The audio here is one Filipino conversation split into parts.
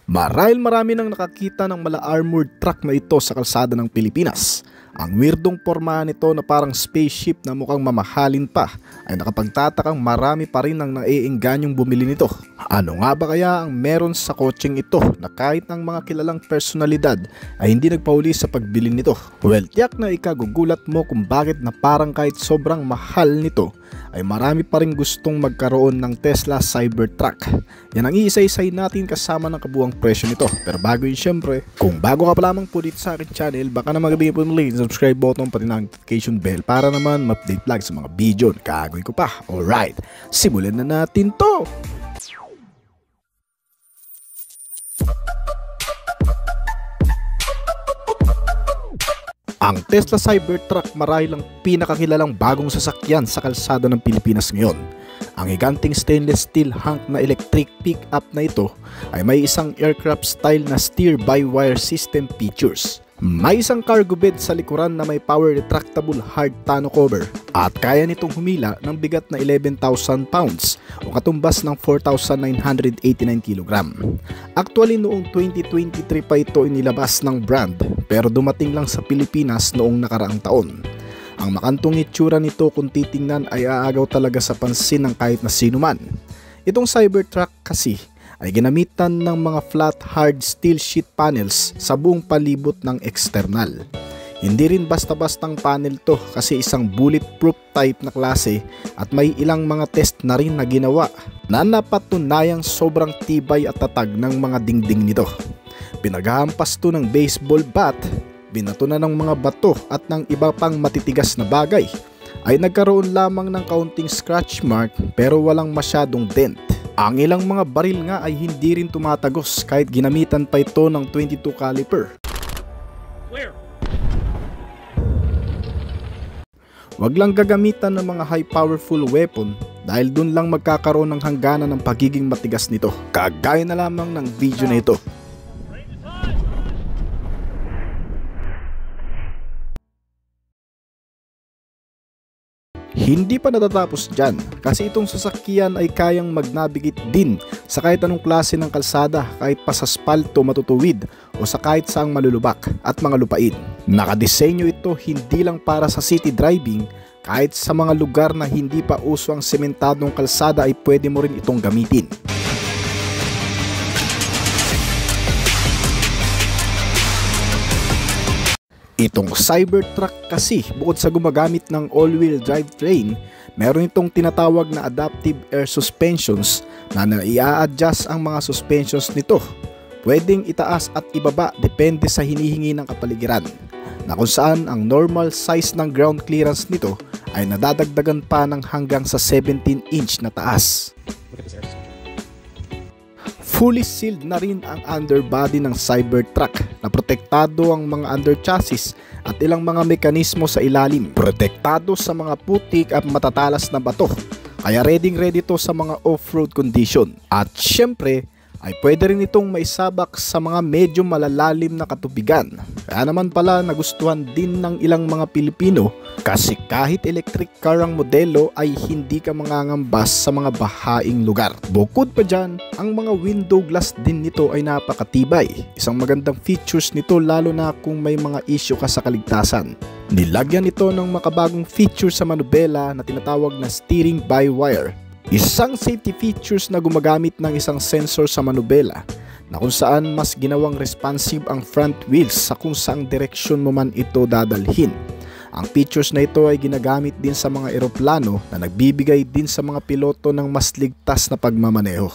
Marami nang nakakita ng mala-armored truck na ito sa kalsada ng Pilipinas. Ang weirdong porma nito na parang spaceship na mukhang mamahalin pa ay nakapagtatakang marami pa rin ang naiingganyong bumili nito. Ano nga ba kaya ang meron sa kotseng ito na kahit ng mga kilalang personalidad ay hindi nagpauli sa pagbili nito? Well, tiyak na ikagugulat mo kung bakit na parang kahit sobrang mahal nito ay marami pa rin gustong magkaroon ng Tesla Cybertruck. Yan ang iisa-isay natin kasama ng kabuang presyo nito. Pero bago yun, syempre, kung bago ka pa lamang po dito sa akin channel, baka na magabigay po ng subscribe button pati ng notification bell para naman ma-update lagi sa mga video na kagawin ko pa. Alright, simulan na natin to! Ang Tesla Cybertruck marahil ang pinakakilalang bagong sasakyan sa kalsada ng Pilipinas ngayon. Ang higanting stainless steel hunk na electric pick-up na ito ay may isang aircraft style na steer-by-wire system features. May isang cargo bed sa likuran na may power retractable hard tonneau cover at kaya nitong humila ng bigat na 11,000 pounds o katumbas ng 4,989 kg. Actually noong 2023 pa ito inilabas ng brand pero dumating lang sa Pilipinas noong nakaraang taon. Ang makantong itsura nito kung titingnan ay aagaw talaga sa pansin ng kahit na sino man. Itong Cybertruck kasi ay ginamitan ng mga flat hard steel sheet panels sa buong palibot ng external. Hindi rin basta-bastang panel to kasi isang bulletproof type na klase at may ilang mga test na rin na ginawa na napatunayang sobrang tibay at tatag ng mga dingding nito. Pinaghahampas to ng baseball bat, binato na ng mga bato at ng iba pang matitigas na bagay. Ay nagkaroon lamang ng kaunting scratch mark pero walang masyadong dent. Ang ilang mga baril nga ay hindi rin tumatagos kahit ginamitan pa ito ng 22 caliber. Clear. Wag lang gagamitan ng mga high powerful weapon dahil dun lang magkakaroon ng hangganan ng pagiging matigas nito. Kagaya na lamang ng video na ito. Hindi pa natatapos dyan kasi itong sasakyan ay kayang mag-navigate din sa kahit anong klase ng kalsada kahit pa sa spalto matutuwid o sa kahit saang malulubak at mga lupain. Nakadisenyo ito hindi lang para sa city driving, kahit sa mga lugar na hindi pa uso ang sementadong kalsada ay pwede mo rin itong gamitin. Itong Cybertruck kasi bukod sa gumagamit ng all-wheel drive train, meron itong tinatawag na adaptive air suspensions na i-a-adjust ang mga suspensions nito. Pwedeng itaas at ibaba depende sa hinihingi ng kapaligiran, na kung saan ang normal size ng ground clearance nito ay nadadagdagan pa ng hanggang sa 17-inch na taas. Fully sealed na rin ang underbody ng Cybertruck na protektado ang mga under chassis at ilang mga mekanismo sa ilalim. Protektado sa mga putik at matatalas na bato, kaya ready to sa mga off-road condition. At syempre ay pwede rin itong maisabak sa mga medyo malalalim na katubigan. Kaya naman pala nagustuhan din ng ilang mga Pilipino kasi kahit electric car ang modelo ay hindi ka mangangambas sa mga bahaing lugar. Bukod pa dyan, ang mga window glass din nito ay napakatibay. Isang magandang features nito lalo na kung may mga issue ka sa kaligtasan. Nilagyan ito ng makabagong feature sa manubela na tinatawag na steering by wire. Isang safety features na gumagamit ng isang sensor sa manubela na kung saan mas ginawang responsive ang front wheels sa kung saang direksyon mo man ito dadalhin. Ang features na ito ay ginagamit din sa mga eroplano na nagbibigay din sa mga piloto ng mas ligtas na pagmamaneho.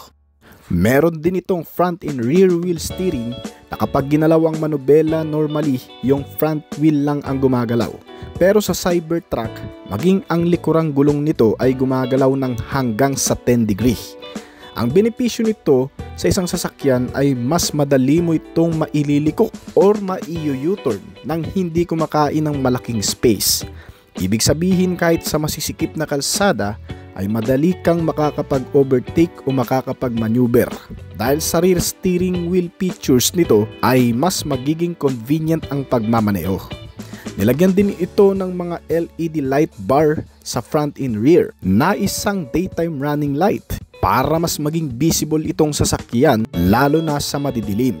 Meron din itong front and rear wheel steering na kapag ginalaw ang manubela normally yung front wheel lang ang gumagalaw. Pero sa Cybertruck, maging ang likurang gulong nito ay gumagalaw ng hanggang sa 10 degree. Ang benepisyo nito sa isang sasakyan ay mas madali mo itong maililiko or ma-u-turn nang hindi kumakain ng malaking space. Ibig sabihin kahit sa masisikip na kalsada ay madali kang makakapag-overtake o makakapag-maneuver. Dahil sa rear steering wheel features nito ay mas magiging convenient ang pagmamaneho. Nilagyan din ito ng mga LED light bar sa front and rear na isang daytime running light para mas maging visible itong sasakyan lalo na sa madidilim.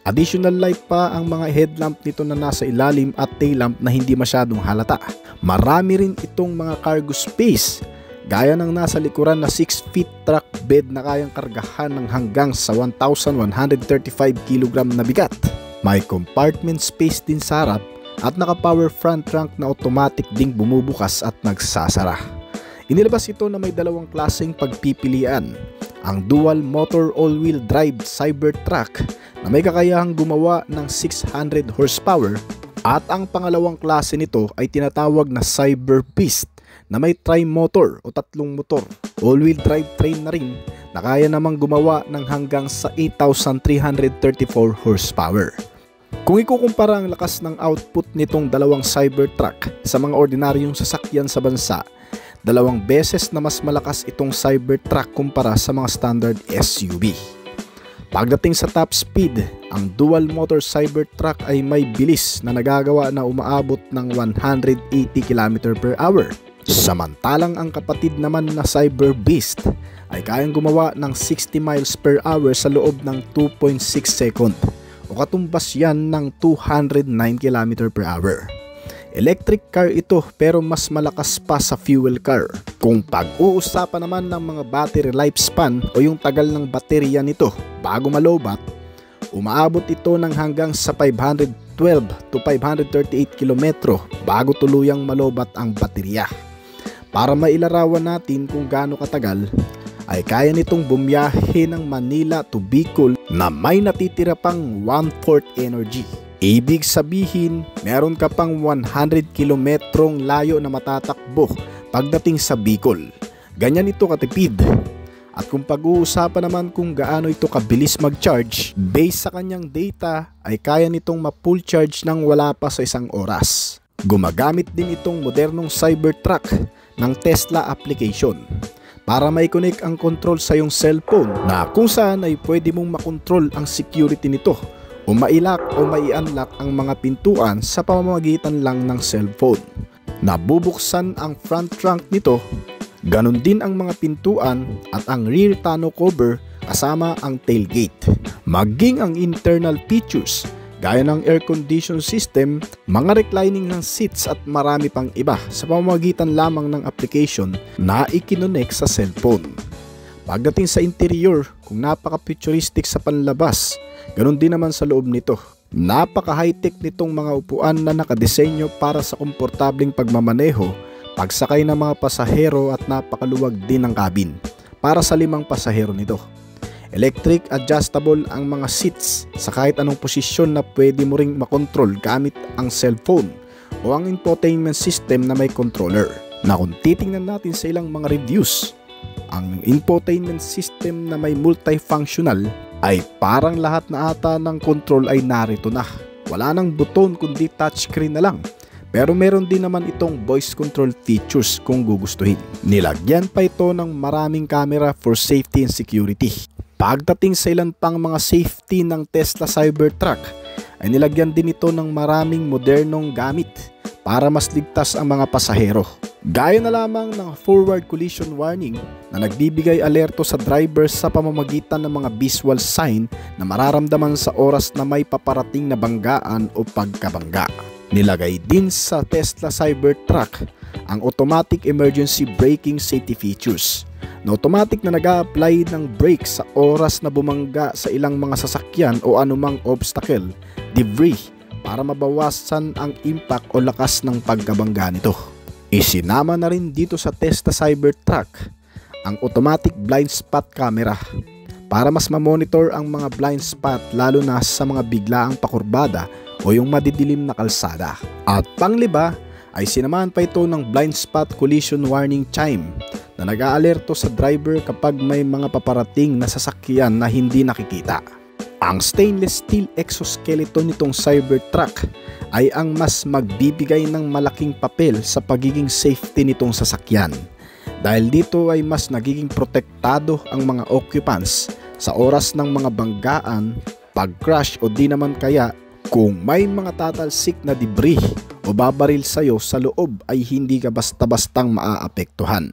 Additional light pa ang mga headlamp nito na nasa ilalim at tail lamp na hindi masyadong halata. Marami rin itong mga cargo space gaya ng nasa likuran na 6 feet truck bed na kayang kargahan ng hanggang sa 1,135 kg na bigat. May compartment space din sa harap at naka-power front trunk na automatic ding bumubukas at nagsasara. Inilabas ito na may dalawang klaseng pagpipilian. Ang dual motor all-wheel drive Cybertruck na may kakayahang gumawa ng 600 horsepower at ang pangalawang klase nito ay tinatawag na Cyber Beast na may tri-motor o tatlong motor. All-wheel drive train na rin na kaya namang gumawa ng hanggang sa 8,334 horsepower. Kung ikukumpara ang lakas ng output nitong dalawang Cybertruck sa mga ordinaryong sasakyan sa bansa, 2 beses na mas malakas itong Cybertruck kumpara sa mga standard SUV. Pagdating sa top speed, ang dual motor Cybertruck ay may bilis na nagagawa na umaabot ng 180 km/h. Samantalang ang kapatid naman na Cyber Beast ay kayang gumawa ng 60 mph sa loob ng 2.6 second o katumbas yan ng 209 km/h. Electric car ito pero mas malakas pa sa fuel car. Kung pag-uusapan naman ng mga battery lifespan o yung tagal ng baterya nito bago malobat, umaabot ito ng hanggang sa 512 to 538 km bago tuluyang malobat ang baterya. Para mailarawan natin kung gaano katagal, ay kaya nitong bumiyahe ng Manila to Bicol na may natitira pang 1/4 energy. Ibig sabihin, meron ka pang 100 kilometrong layo na matatakbo pagdating sa Bicol. Ganyan ito katipid. At kung pag-uusapan naman kung gaano ito kabilis mag-charge, based sa kanyang data ay kaya nitong ma-full charge ng wala pa sa 1 oras. Gumagamit din itong modernong Cybertruck ng Tesla application para mai-connect ang control sa iyong cellphone na kung saan ay pwede mong makontrol ang security nito o mailock o mai-unlock ang mga pintuan sa pamamagitan lang ng cellphone. Nabubuksan ang front trunk nito, ganun din ang mga pintuan at ang rear tonneau cover kasama ang tailgate. Maging ang internal features gaya ng air condition system, mga reclining ng seats at marami pang iba sa pamamagitan lamang ng application na ikinonek sa cellphone. Pagdating sa interior, kung napaka-futuristic sa panlabas, ganun din naman sa loob nito. Napaka-high-tech nitong mga upuan na nakadesenyo para sa komportabling pagmamaneho, pagsakay ng mga pasahero at napakaluwag din ng cabin para sa 5 pasahero nito. Electric adjustable ang mga seats sa kahit anong posisyon na pwede mo ring makontrol gamit ang cellphone o ang infotainment system na may controller. Na kung titingnan natin sa ilang mga reviews, ang infotainment system na may multifunctional ay parang lahat na ata ng control ay narito na. Wala nang buton kundi touchscreen na lang. Pero meron din naman itong voice control features kung gugustuhin. Nilagyan pa ito ng maraming camera for safety and security. Pagdating sa ilan pang mga safety ng Tesla Cybertruck, ay nilagyan din ito ng maraming modernong gamit para mas ligtas ang mga pasahero. Gaya na lamang ng forward collision warning na nagbibigay alerto sa driver sa pamamagitan ng mga visual sign na mararamdaman sa oras na may paparating na banggaan o pagkabangga. Nilagay din sa Tesla Cybertruck ang automatic emergency braking safety features na automatic na nag-a-apply ng brake sa oras na bumangga sa ilang mga sasakyan o anumang obstacle, debris para mabawasan ang impact o lakas ng pagkabangga nito. Isinama na rin dito sa Tesla Cybertruck ang automatic blind spot camera para mas ma-monitor ang mga blind spot lalo na sa mga biglaang pakurbada o yung madidilim na kalsada. At pangliba ay sinamahan pa ito ng blind spot collision warning chime na nag-aalerto sa driver kapag may mga paparating na sasakyan na hindi nakikita. Ang stainless steel exoskeleton nitong Cybertruck ay ang mas magbibigay ng malaking papel sa pagiging safety nitong sasakyan. Dahil dito ay mas nagiging protektado ang mga occupants sa oras ng mga banggaan, pag-crash o di naman kaya kung may mga tatalsik na debris o babaril sa'yo sa loob ay hindi ka basta-bastang maaapektuhan.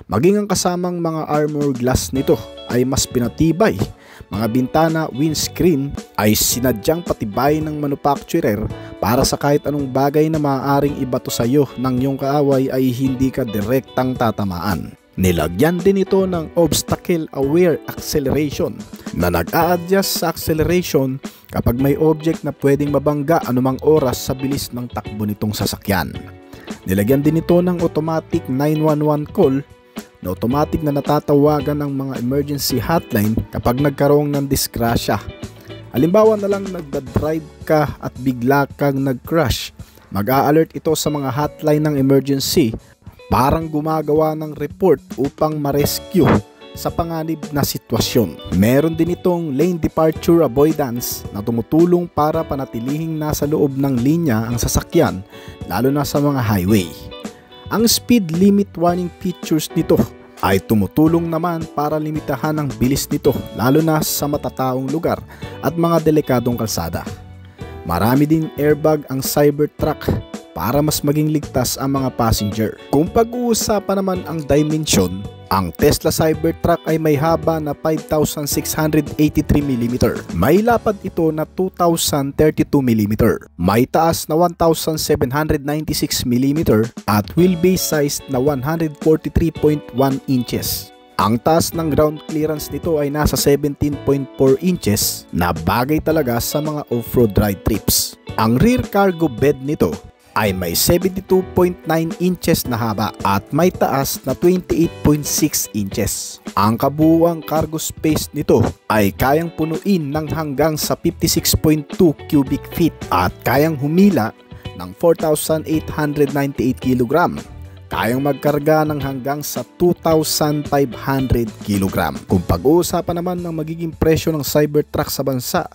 Maging ang kasamang mga armor glass nito ay mas pinatibay. Mga bintana, windscreen ay sinadyang patibay ng manufacturer para sa kahit anong bagay na maaaring ibato sa iyo ng iyong kaaway ay hindi ka direktang tatamaan. Nilagyan din ito ng obstacle-aware acceleration na nag-a-adjust sa acceleration kapag may object na pwedeng mabangga anumang oras sa bilis ng takbo nitong sasakyan. Nilagyan din ito ng automatic 911 call na automatic na natatawagan ng mga emergency hotline kapag nagkaroon ng disgrasya. Halimbawa na lang nagda-drive ka at bigla kang nag-crash, mag-a-alert ito sa mga hotline ng emergency, parang gumagawa ng report upang ma-rescue sa panganib na sitwasyon. Meron din itong lane departure avoidance na tumutulong para panatilihing nasa loob ng linya ang sasakyan, lalo na sa mga highway. Ang speed limit warning features nito ay tumutulong naman para limitahan ang bilis nito, lalo na sa matataong lugar at mga delikadong kalsada. Marami ding airbag ang Cybertruck para mas maging ligtas ang mga passenger. Kung pag-uusapan naman ang dimension, ang Tesla Cybertruck ay may haba na 5,683mm. May lapad ito na 2,032mm. May taas na 1,796mm at wheelbase size na 143.1 inches. Ang taas ng ground clearance nito ay nasa 17.4 inches na bagay talaga sa mga off-road ride trips. Ang rear cargo bed nito ay may 72.9 inches na haba at may taas na 28.6 inches. Ang kabuuang cargo space nito ay kayang punuin ng hanggang sa 56.2 cubic feet at kayang humila ng 4,898 kg. Kayang magkarga ng hanggang sa 2,500 kg. Kung pag-uusapan naman ng magiging presyo ng Cybertruck sa bansa,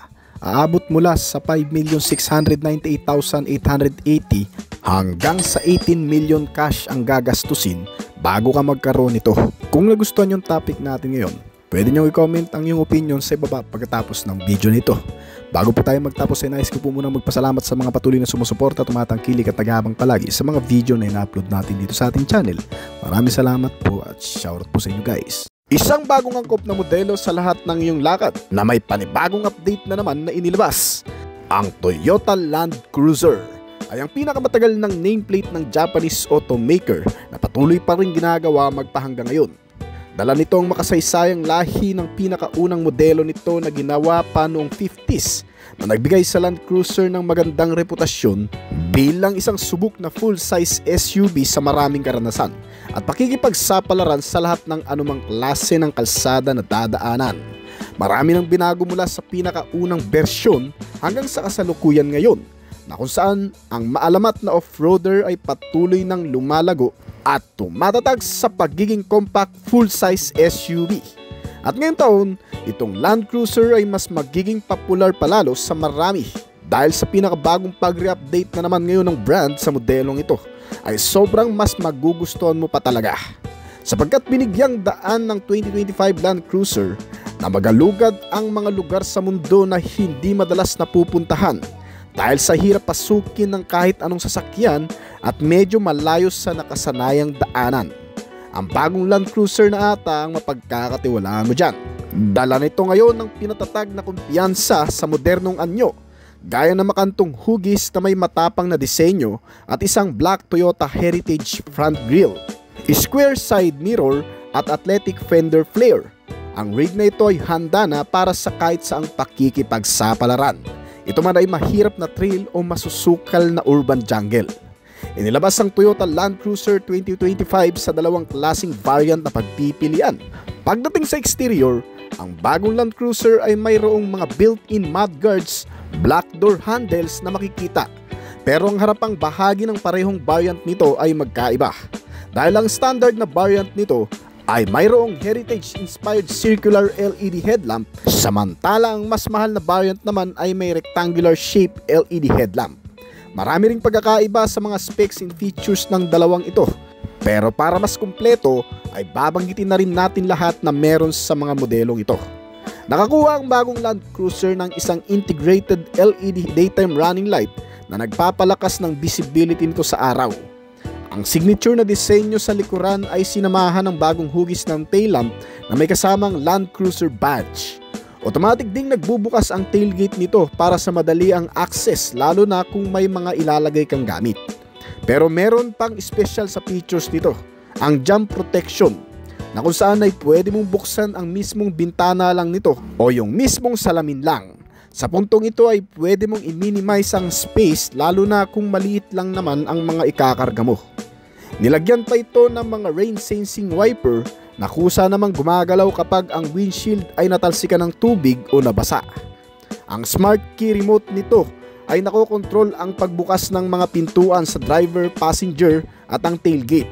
aabot mula sa 5,698,880 hanggang sa 18 million cash ang gagastusin bago ka magkaroon nito. Kung nagustuhan yung topic natin ngayon, pwede nyo i-comment ang iyong opinion sa ibaba pagkatapos ng video nito. Bago po tayo magtapos ay nais ko po muna magpasalamat sa mga patuloy na sumusuporta, tumatangkilik at naghabang palagi sa mga video na ina-upload natin dito sa ating channel. Maraming salamat po at shoutout po sa inyo guys. Isang bagong angkop na modelo sa lahat ng iyong lakad na may panibagong update na naman na inilabas. Ang Toyota Land Cruiser ay ang pinakamatagal ng nameplate ng Japanese automaker na patuloy pa rin ginagawa magpahanggang ngayon. Dala nito ang makasaysayang lahi ng pinakaunang modelo nito na ginawa pa noong 50s na nagbigay sa Land Cruiser ng magandang reputasyon bilang isang subok na full-size SUV sa maraming karanasan at pakikipagsapalaran sa lahat ng anumang klase ng kalsada na dadaanan. Marami nang binago mula sa pinakaunang bersyon hanggang sa kasalukuyan ngayon, na kung saan ang maalamat na off-roader ay patuloy nang lumalago at tumatatag sa pagiging compact full-size SUV. At ngayong taon, itong Land Cruiser ay mas magiging popular palalo sa marami dahil sa pinakabagong pag-re-update na naman ngayon ng brand sa modelong ito ay sobrang mas magugustuhan mo pa talaga. Sapagkat binigyang daan ng 2025 Land Cruiser na magalugad ang mga lugar sa mundo na hindi madalas napupuntahan dahil sa hirap pasukin ng kahit anong sasakyan at medyo malayo sa nakasanayang daanan. Ang bagong Land Cruiser na ata ang mapagkakatiwalaan mo dyan. Dala nito ngayon ng pinatatag na kumpiyansa sa modernong anyo, gaya ng makantong hugis na may matapang na disenyo at isang black Toyota Heritage front grille, square side mirror at athletic fender flare. Ang rig na ito ay handa na para sa kahit saang pakikipagsapalaran. Ito man ay mahirap na trail o masusukal na urban jungle. Inilabas ang Toyota Land Cruiser 2025 sa dalawang klaseng variant na pagpipilian. Pagdating sa exterior, ang bagong Land Cruiser ay mayroong mga built-in mudguards, black door handles na makikita. Pero ang harapang bahagi ng parehong variant nito ay magkaiba. Dahil ang standard na variant nito ay mayroong heritage-inspired circular LED headlamp, samantala ang mas mahal na variant naman ay may rectangular shape LED headlamp. Marami ring pagkakaiba sa mga specs and features ng dalawang ito, pero para mas kumpleto ay babanggitin na rin natin lahat na meron sa mga modelong ito. Nakakuha ang bagong Land Cruiser ng isang integrated LED daytime running light na nagpapalakas ng visibility nito sa araw. Ang signature na disenyo sa likuran ay sinamahan ng bagong hugis ng tail lamp na may kasamang Land Cruiser badge. Automatic ding nagbubukas ang tailgate nito para sa madali ang access, lalo na kung may mga ilalagay kang gamit. Pero meron pang special sa features nito, ang jump protection, na kung saan ay pwede mong buksan ang mismong bintana lang nito o yung mismong salamin lang. Sa puntong ito ay pwede mong i-minimize ang space, lalo na kung maliit lang naman ang mga ikakarga mo. Nilagyan pa ito ng mga rain sensing wiper na kusa namang gumagalaw kapag ang windshield ay natalsikan ng tubig o nabasa. Ang smart key remote nito ay nakokontrol ang pagbukas ng mga pintuan sa driver, passenger at ang tailgate,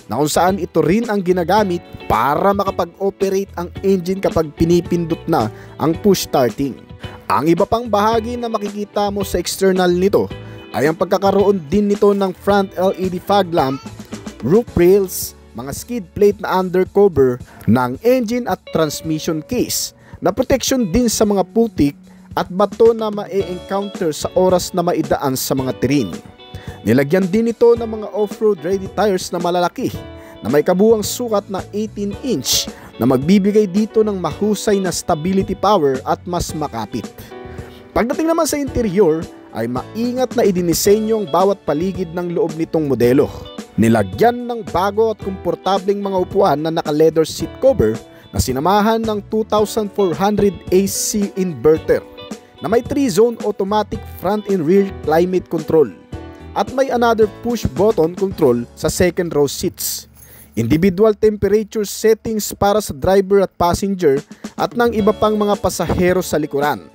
na kung saan ito rin ang ginagamit para makapag-operate ang engine kapag pinipindot na ang push starting. Ang iba pang bahagi na makikita mo sa external nito ay ang pagkakaroon din nito ng front LED fog lamp, roof rails, mga skid plate na undercover ng engine at transmission case na protection din sa mga putik at bato na ma-encounter sa oras na maidaan sa mga terrain. Nilagyan din ito ng mga off-road ready tires na malalaki na may kabuuang sukat na 18-inch na magbibigay dito ng mahusay na stability power at mas makapit. Pagdating naman sa interior ay maingat na idinisenyo ang bawat paligid ng loob nitong modelo. Nilagyan ng bago at komportableng mga upuan na naka-leather seat cover na sinamahan ng 2400 AC inverter na may 3-zone automatic front and rear climate control at may another push button control sa second row seats. Individual temperature settings para sa driver at passenger at ng iba pang mga pasahero sa likuran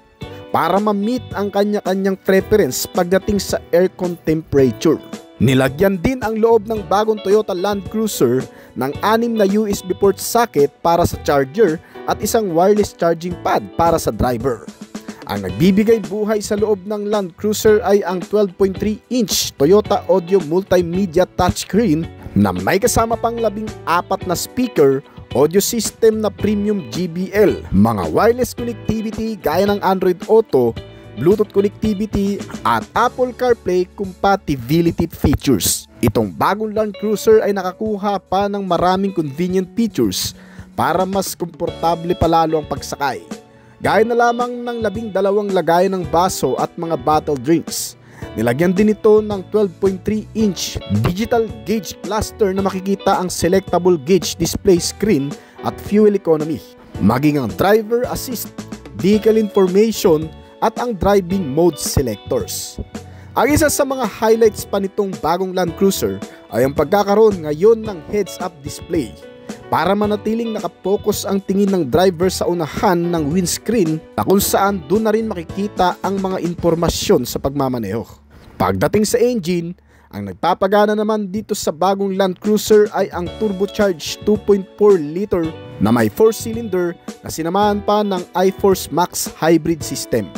para ma-meet ang kanya-kanyang preference pagdating sa aircon temperature. Nilagyan din ang loob ng bagong Toyota Land Cruiser ng 6 na USB port socket para sa charger at isang wireless charging pad para sa driver. Ang nagbibigay buhay sa loob ng Land Cruiser ay ang 12.3-inch Toyota Audio Multimedia Touchscreen na may kasama pang 14 na speaker, audio system na premium JBL, mga wireless connectivity gaya ng Android Auto, Bluetooth connectivity at Apple CarPlay compatibility features. Itong bagong Land Cruiser ay nakakuha pa ng maraming convenient features para mas komportable palalo ang pagsakay. Gaya na lamang ng 12 lagayan ng baso at mga bottle drinks. Nilagyan din ito ng 12.3-inch digital gauge cluster na makikita ang selectable gauge display screen at fuel economy, maging ang driver assist, vehicle information at ang driving mode selectors. Ang isa sa mga highlights pa nitong bagong Land Cruiser ay ang pagkakaroon ngayon ng heads-up display para manatiling nakapokus ang tingin ng driver sa unahan ng windscreen na kung saan doon na rin makikita ang mga impormasyon sa pagmamaneho. Pagdating sa engine, ang nagpapagana naman dito sa bagong Land Cruiser ay ang turbocharged 2.4 liter na may 4-cylinder na sinamahan pa ng iForce Max hybrid system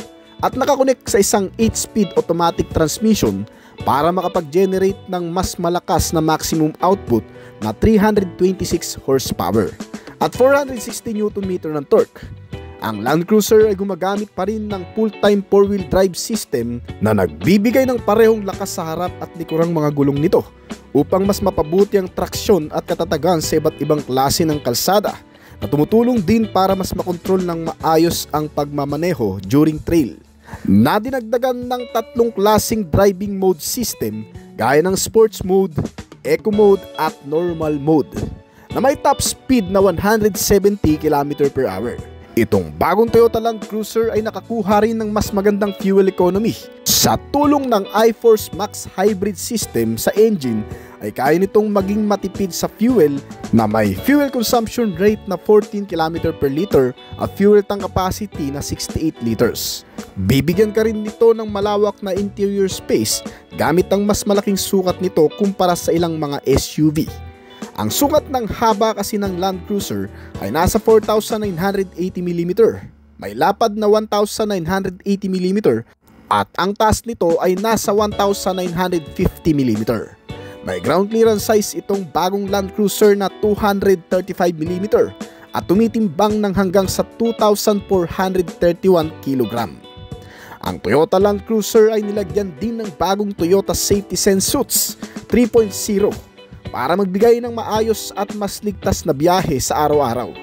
at nakakonect sa isang 8-speed automatic transmission para makapag-generate ng mas malakas na maximum output na 326 horsepower at 460 Nm ng torque. Ang Land Cruiser ay gumagamit pa rin ng full-time 4-wheel drive system na nagbibigay ng parehong lakas sa harap at likurang mga gulong nito upang mas mapabuti ang traksyon at katatagan sa iba't ibang klase ng kalsada na tumutulong din para mas makontrol ng maayos ang pagmamaneho during trail. Nadinagdagan ng 3 klaseng driving mode system gaya ng sports mode, eco mode at normal mode na may top speed na 170 km/h. Itong bagong Toyota Land Cruiser ay nakakuha rin ng mas magandang fuel economy. Sa tulong ng iForce Max hybrid system sa engine ay kaya nitong maging matipid sa fuel na may fuel consumption rate na 14 km/L at fuel tank capacity na 68 liters. Bibigyan ka rin nito ng malawak na interior space gamit ang mas malaking sukat nito kumpara sa ilang mga SUV. Ang sukat ng haba kasi ng Land Cruiser ay nasa 4,980mm, may lapad na 1,980mm at ang taas nito ay nasa 1,950mm. May ground clearance size itong bagong Land Cruiser na 235mm at tumitimbang ng hanggang sa 2,431 kg. Ang Toyota Land Cruiser ay nilagyan din ng bagong Toyota Safety Sense Suits 3.0 para magbigay ng maayos at mas ligtas na biyahe sa araw-araw,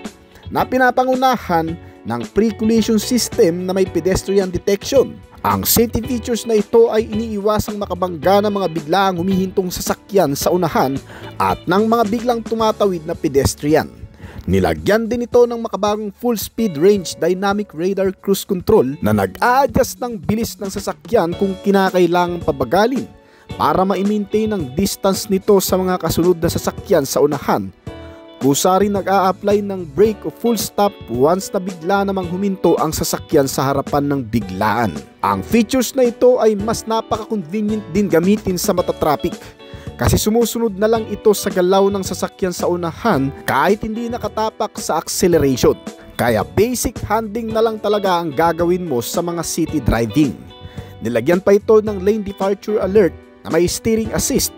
na pinapangunahan ng pre-collision system na may pedestrian detection. Ang safety features na ito ay iniiwasang makabangga ng mga biglaang humihintong sasakyan sa unahan at ng mga biglang tumatawid na pedestrian. Nilagyan din ito ng makabagong full speed range dynamic radar cruise control na nag-a-adjust ng bilis ng sasakyan kung kinakailangang pabagalin para ma-maintain ang distance nito sa mga kasunod na sasakyan sa unahan. Kusa rin nag-a-apply ng brake o full stop once na bigla namang huminto ang sasakyan sa harapan ng biglaan. Ang features na ito ay mas napaka-convenient din gamitin sa mata traffic kasi sumusunod na lang ito sa galaw ng sasakyan sa unahan kahit hindi nakatapak sa acceleration. Kaya basic handling na lang talaga ang gagawin mo sa mga city driving. Nilagyan pa ito ng lane departure alert na may steering assist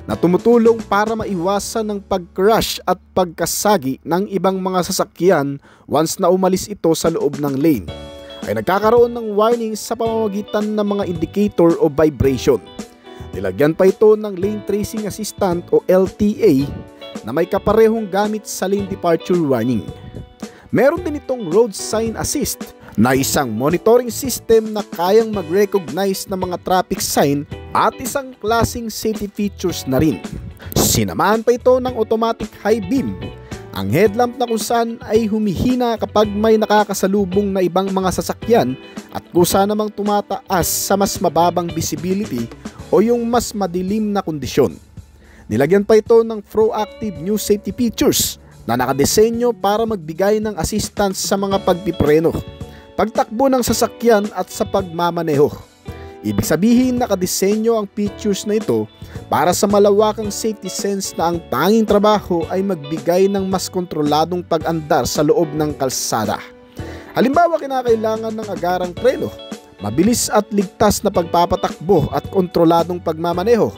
na tumutulong para maiwasan ng pag-crash at pagkasagi ng ibang mga sasakyan once na umalis ito sa loob ng lane. Ay nagkakaroon ng warning sa pamamagitan ng mga indicator o vibration. Nilagyan pa ito ng Lane Tracing Assistant o LTA na may kaparehong gamit sa lane departure warning. Meron din itong Road Sign Assist na isang monitoring system na kayang mag-recognize ng mga traffic sign at isang klaseng safety features na rin. Sinamahan pa ito ng automatic high beam, ang headlamp na kung saan ay humihina kapag may nakakasalubong na ibang mga sasakyan at kusa namang tumataas sa mas mababang visibility o yung mas madilim na kondisyon. Nilagyan pa ito ng proactive new safety features na nakadesenyo para magbigay ng assistance sa mga pagpipreno, pagtakbo ng sasakyan at sa pagmamaneho. Ibig sabihin nakadesenyo ang features na ito para sa malawakang safety sense na ang tanging trabaho ay magbigay ng mas kontroladong pag-andar sa loob ng kalsada. Halimbawa, kinakailangan ng agarang preno, mabilis at ligtas na pagpapatakbo at kontroladong pagmamaneho.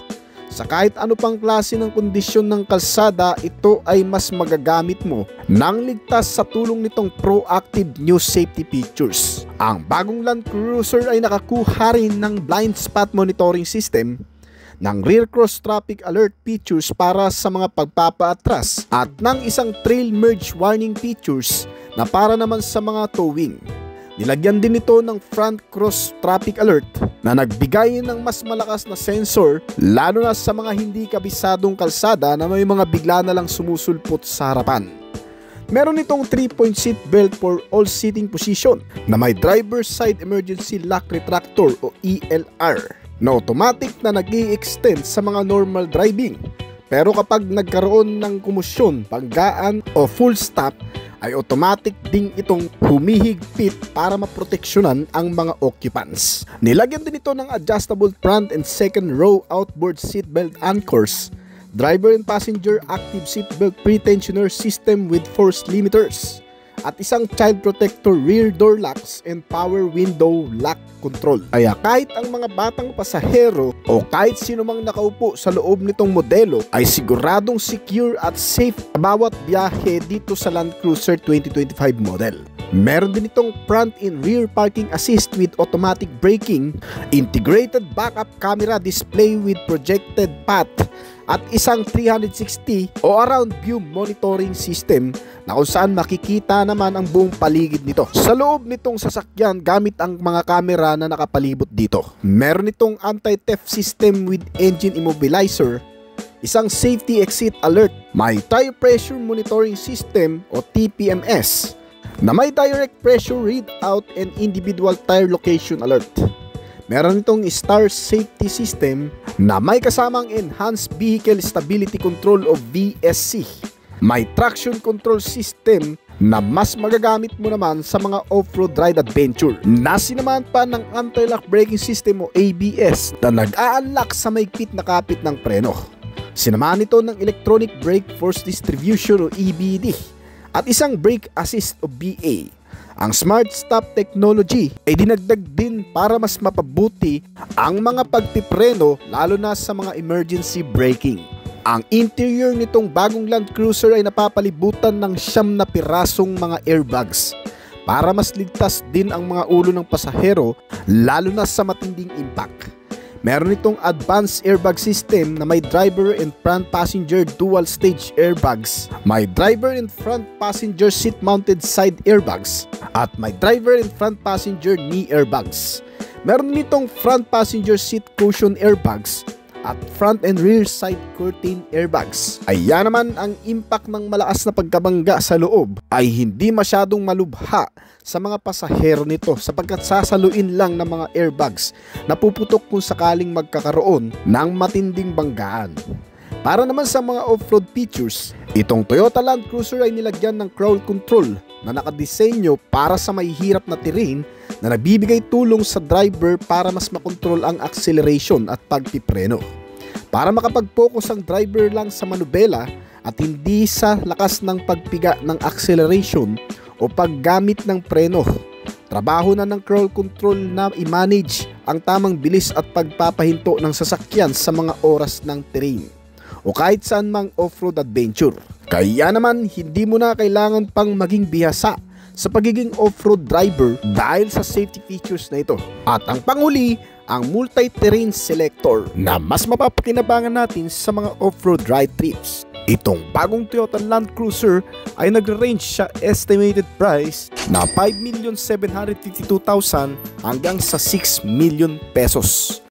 Sa kahit ano pang klase ng kondisyon ng kalsada, ito ay mas magagamit mo nang ligtas sa tulong nitong proactive new safety features. Ang bagong Land Cruiser ay nakakuha rin ng blind spot monitoring system, ng rear cross traffic alert features para sa mga pagpapaatras at ng isang trail merge warning features na para naman sa mga towing. Nilagyan din ito ng front cross traffic alert na nagbigay ng mas malakas na sensor lalo na sa mga hindi kabisadong kalsada na may mga bigla na lang sumusulpot sa harapan. Meron itong 3-point seat belt for all seating position na may driver's side emergency lock retractor o ELR na automatic na nag-i-extend sa mga normal driving. Pero kapag nagkaroon ng kumusyon, paggaan o full stop ay automatic ding itong humihigpit para maproteksyonan ang mga occupants. Nilagyan din ito ng adjustable front and second row outboard seatbelt anchors, driver and passenger active seatbelt pre-tensioner system with force limiters, at isang child protector rear door locks and power window lock control. Kaya kahit ang mga batang pasahero o kahit sino mang nakaupo sa loob nitong modelo ay siguradong secure at safe bawat biyahe dito sa Land Cruiser 2025 model. Meron din itong front and rear parking assist with automatic braking, integrated backup camera display with projected path, at isang 360 o around view monitoring system na kung saan makikita naman ang buong paligid nito. Sa loob nitong sasakyan gamit ang mga kamera na nakapalibot dito. Meron itong anti-theft system with engine immobilizer, isang safety exit alert, may tire pressure monitoring system o TPMS, na may direct pressure readout and individual tire location alert. Meron itong Star Safety System na may kasamang Enhanced Vehicle Stability Control o VSC. May traction control system na mas magagamit mo naman sa mga off-road ride adventure. Nasinaman pa ng anti-lock braking system o ABS na nag-a-unlock sa maigpit na kapit ng preno. Sinamahan ito ng Electronic Brake Force Distribution o EBD at isang Brake Assist o BA. Ang Smart Stop technology ay dinagdag din para mas mapabuti ang mga pagpipreno lalo na sa mga emergency braking. Ang interior nitong bagong Land Cruiser ay napapalibutan ng 9 na pirasong mga airbags para mas ligtas din ang mga ulo ng pasahero lalo na sa matinding impact. Meron itong advanced airbag system na may driver and front passenger dual stage airbags, may driver and front passenger seat mounted side airbags, at may driver and front passenger knee airbags. Meron nitong front passenger seat cushion airbags at front and rear side curtain airbags. Ayan naman, ang impact ng malakas na pagkabangga sa loob ay hindi masyadong malubha sa mga pasahero nito sapagkat sasaluin lang ng mga airbags na puputok kung sakaling magkakaroon ng matinding banggaan. Para naman sa mga off-road features, itong Toyota Land Cruiser ay nilagyan ng crawl control na nakadisenyo para sa mahihirap na terrain na nagbibigay tulong sa driver para mas makontrol ang acceleration at pagpipreno. Para makapag-focus ang driver lang sa manubela at hindi sa lakas ng pagpiga ng acceleration o paggamit ng preno. Trabaho na ng crawl control na i-manage ang tamang bilis at pagpapahinto ng sasakyan sa mga oras ng terrain o kahit saan mang off-road adventure. Kaya naman, hindi mo na kailangan pang maging bihasa sa pagiging off-road driver dahil sa safety features na ito. At ang panghuli, ang multi-terrain selector na mas mapapakinabangan natin sa mga off-road ride trips. Itong bagong Toyota Land Cruiser ay nagre-range sa estimated price na 5,752,000 hanggang sa 6 million pesos.